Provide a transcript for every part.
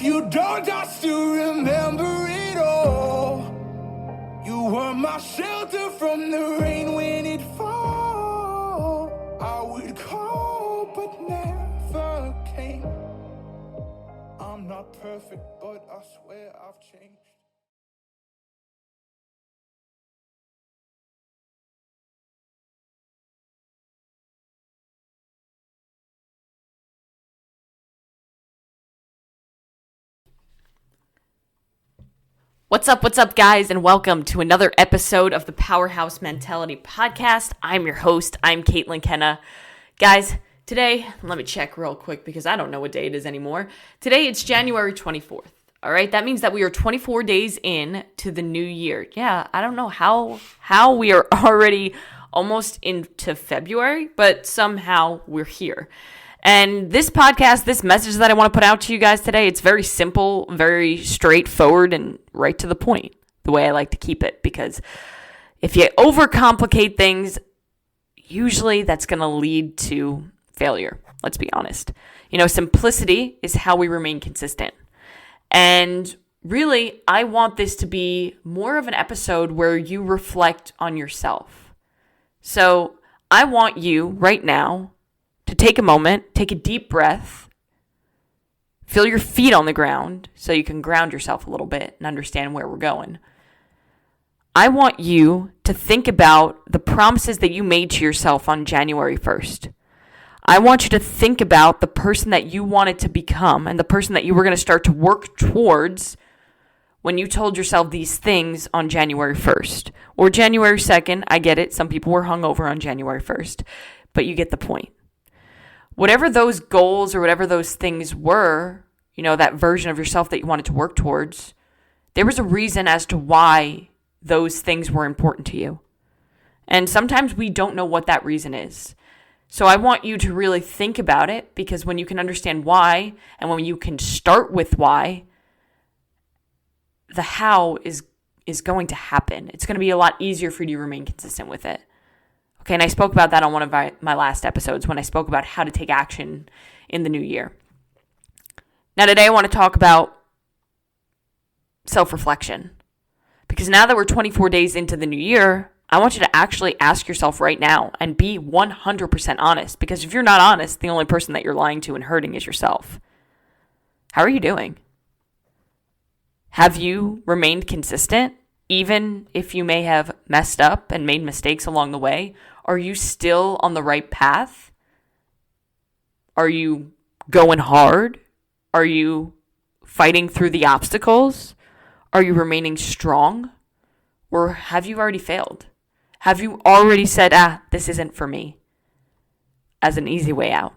if you don't, I still remember it all. You were my shelter from the rain when it fall. I would call, but never came. I'm not perfect, but I swear I've changed. What's up, guys, and welcome to another episode of the Powerhouse Mentality Podcast. I'm your host. I'm Caitlin Kenna. Guys, today, let me check real quick because I don't know what day it is anymore. Today, it's January 24th. All right, that means that we are 24 days in to the new year. Yeah, I don't know how we are already almost into February, but somehow we're here. And this podcast, this message that I want to put out to you guys today, it's very simple, very straightforward, and right to the point, the way I like to keep it. Because if you overcomplicate things, usually that's going to lead to failure. Let's be honest. You know, simplicity is how we remain consistent. And really, I want this to be more of an episode where you reflect on yourself. So I want you right now to take a moment, take a deep breath, feel your feet on the ground so you can ground yourself a little bit and understand where we're going. I want you to think about the promises that you made to yourself on January 1st. I want you to think about the person that you wanted to become and the person that you were going to start to work towards when you told yourself these things on January 1st. Or January 2nd, I get it, some people were hungover on January 1st, but you get the point. Whatever those goals or whatever those things were, you know, that version of yourself that you wanted to work towards, there was a reason as to why those things were important to you. And sometimes we don't know what that reason is. So I want you to really think about it, because when you can understand why and when you can start with why, the how is going to happen. It's going to be a lot easier for you to remain consistent with it. Okay, and I spoke about that on one of my last episodes when I spoke about how to take action in the new year. Now today I want to talk about self-reflection. Because now that we're 24 days into the new year, I want you to actually ask yourself right now and be 100% honest. Because if you're not honest, the only person that you're lying to and hurting is yourself. How are you doing? Have you remained consistent? Even if you may have messed up and made mistakes along the way, are you still on the right path? Are you going hard? Are you fighting through the obstacles? Are you remaining strong? Or have you already failed? Have you already said, this isn't for me, as an easy way out?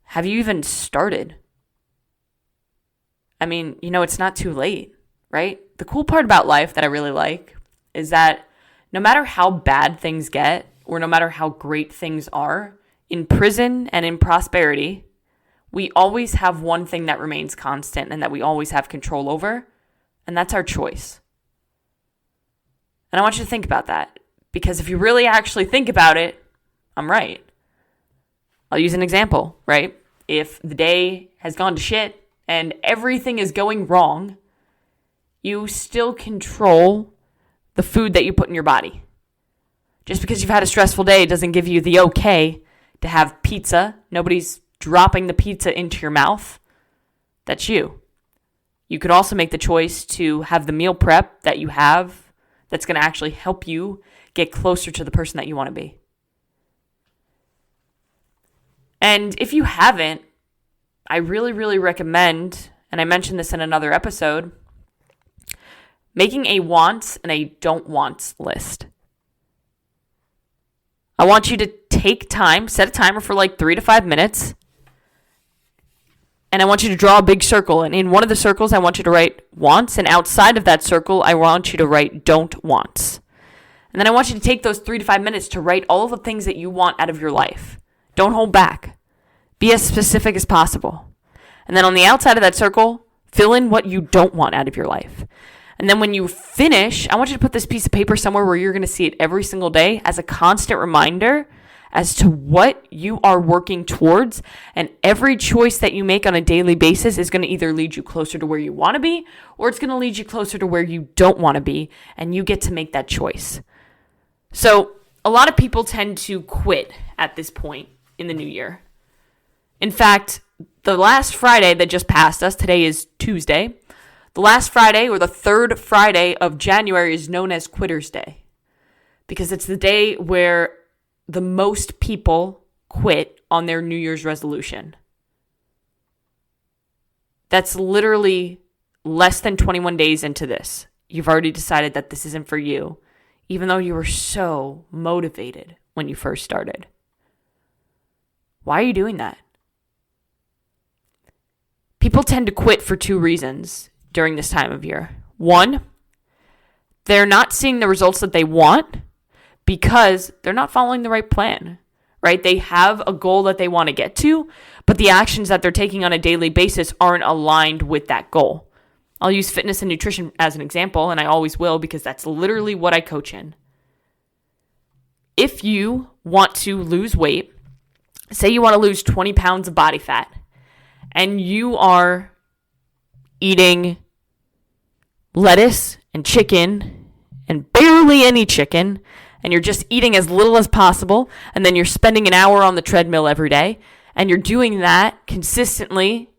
Have you even started? I mean, you know, it's not too late, right? The cool part about life that I really like is that no matter how bad things get or no matter how great things are, in prison and in prosperity, we always have one thing that remains constant and that we always have control over, and that's our choice. And I want you to think about that, because if you really actually think about it, I'm right. I'll use an example, right? If the day has gone to shit and everything is going wrong, you still control the food that you put in your body. Just because you've had a stressful day doesn't give you the okay to have pizza. Nobody's dropping the pizza into your mouth. That's you. You could also make the choice to have the meal prep that you have that's going to actually help you get closer to the person that you want to be. And if you haven't, I really, really recommend, and I mentioned this in another episode, making a wants and a don't wants list. I want you to take time, set a timer for like 3 to 5 minutes, and I want you to draw a big circle. And in one of the circles, I want you to write wants, and outside of that circle, I want you to write don't wants. And then I want you to take those 3 to 5 minutes to write all of the things that you want out of your life. Don't hold back. Be as specific as possible. And then on the outside of that circle, fill in what you don't want out of your life. And then when you finish, I want you to put this piece of paper somewhere where you're going to see it every single day as a constant reminder as to what you are working towards. And every choice that you make on a daily basis is going to either lead you closer to where you want to be, or it's going to lead you closer to where you don't want to be. And you get to make that choice. So a lot of people tend to quit at this point in the new year. In fact, the last Friday that just passed us, today is Tuesday, the last Friday or the third Friday of January is known as Quitter's Day, because it's the day where the most people quit on their New Year's resolution. That's literally less than 21 days into this. You've already decided that this isn't for you, even though you were so motivated when you first started. Why are you doing that? People tend to quit for two reasons during this time of year. One, they're not seeing the results that they want because they're not following the right plan, right? They have a goal that they want to get to, but the actions that they're taking on a daily basis aren't aligned with that goal. I'll use fitness and nutrition as an example, and I always will because that's literally what I coach in. If you want to lose weight, say you want to lose 20 pounds of body fat, and you are eating lettuce and chicken and barely any chicken, and you're just eating as little as possible, and then you're spending an hour on the treadmill every day, and you're doing that consistently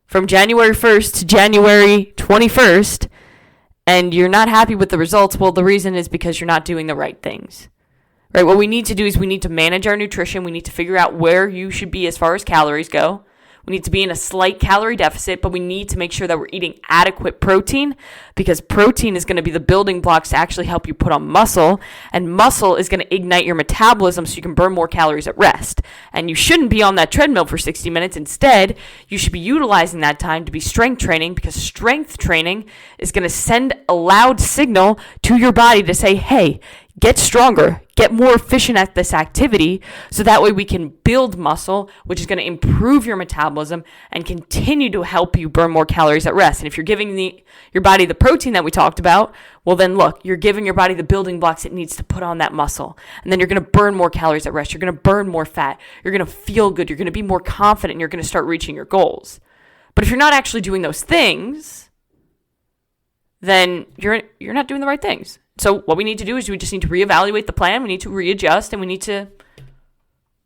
from January 1st to January 21st, and you're not happy with the results, well, the reason is because you're not doing the right things. Right? What we need to do is we need to manage our nutrition. We need to figure out where you should be as far as calories go. We need to be in a slight calorie deficit, but we need to make sure that we're eating adequate protein, because protein is going to be the building blocks to actually help you put on muscle, and muscle is going to ignite your metabolism so you can burn more calories at rest. And you shouldn't be on that treadmill for 60 minutes. Instead, you should be utilizing that time to be strength training, because strength training is going to send a loud signal to your body to say, hey, get stronger, get more efficient at this activity, so that way we can build muscle, which is going to improve your metabolism and continue to help you burn more calories at rest. And if you're giving your body the protein that we talked about, well then look, you're giving your body the building blocks it needs to put on that muscle. And then you're going to burn more calories at rest. You're going to burn more fat. You're going to feel good. You're going to be more confident, and you're going to start reaching your goals. But if you're not actually doing those things, then you're not doing the right things. So what we need to do is we just need to reevaluate the plan. We need to readjust, and we need to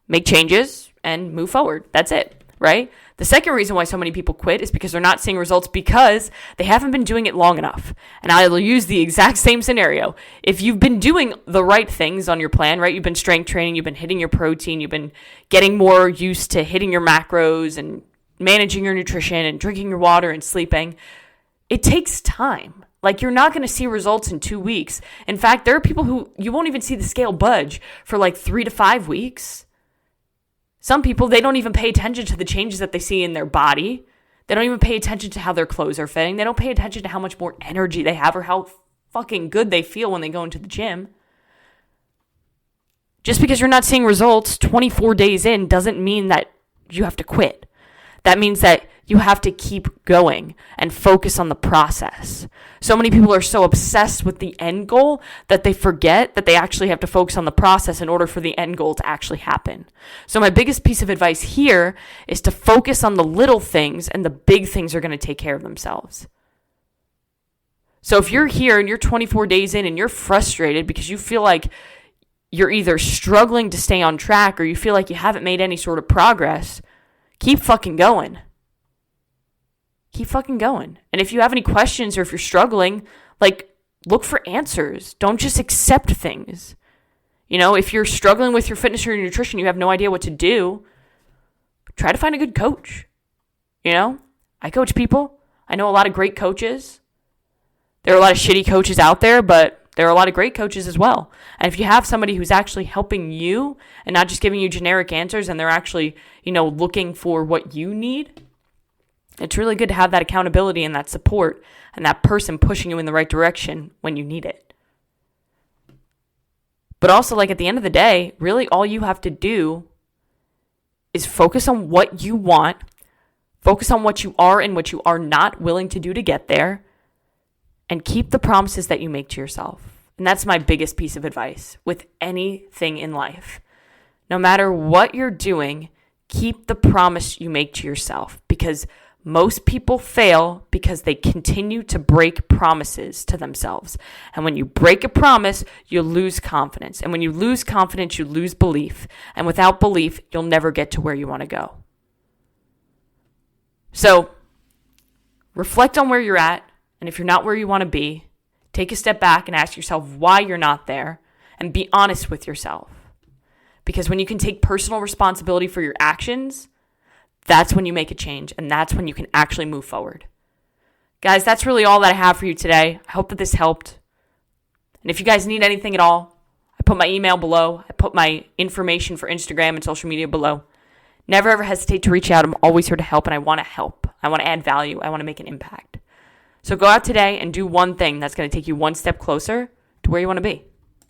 make changes and move forward. That's it, right? The second reason why so many people quit is because they're not seeing results because they haven't been doing it long enough. And I will use the exact same scenario. If you've been doing the right things on your plan, right? You've been strength training, you've been hitting your protein, you've been getting more used to hitting your macros and managing your nutrition and drinking your water and sleeping. It takes time. Like, you're not going to see results in 2 weeks. In fact, there are people who you won't even see the scale budge for like 3 to 5 weeks. Some people, they don't even pay attention to the changes that they see in their body. They don't even pay attention to how their clothes are fitting. They don't pay attention to how much more energy they have or how fucking good they feel when they go into the gym. Just because you're not seeing results 24 days in doesn't mean that you have to quit. That means that you have to keep going and focus on the process. So many people are so obsessed with the end goal that they forget that they actually have to focus on the process in order for the end goal to actually happen. So my biggest piece of advice here is to focus on the little things, and the big things are going to take care of themselves. So if you're here and you're 24 days in and you're frustrated because you feel like you're either struggling to stay on track or you feel like you haven't made any sort of progress, keep fucking going. Keep fucking going. And if you have any questions or if you're struggling, like, look for answers. Don't just accept things. You know, if you're struggling with your fitness or your nutrition, you have no idea what to do, try to find a good coach. You know, I coach people. I know a lot of great coaches. There are a lot of shitty coaches out there, but there are a lot of great coaches as well. And if you have somebody who's actually helping you and not just giving you generic answers, and they're actually, you know, looking for what you need, it's really good to have that accountability and that support and that person pushing you in the right direction when you need it. But also, like, at the end of the day, really all you have to do is focus on what you want, focus on what you are and what you are not willing to do to get there, and keep the promises that you make to yourself. And that's my biggest piece of advice with anything in life. No matter what you're doing, keep the promise you make to yourself, because most people fail because they continue to break promises to themselves. And when you break a promise, you lose confidence. And when you lose confidence, you lose belief. And without belief, you'll never get to where you want to go. So reflect on where you're at. And if you're not where you want to be, take a step back and ask yourself why you're not there, and be honest with yourself. Because when you can take personal responsibility for your actions, that's when you make a change, and that's when you can actually move forward. Guys, that's really all that I have for you today. I hope that this helped. And if you guys need anything at all, I put my email below. I put my information for Instagram and social media below. Never ever hesitate to reach out. I'm always here to help, and I want to help. I want to add value. I want to make an impact. So go out today and do one thing that's going to take you one step closer to where you want to be.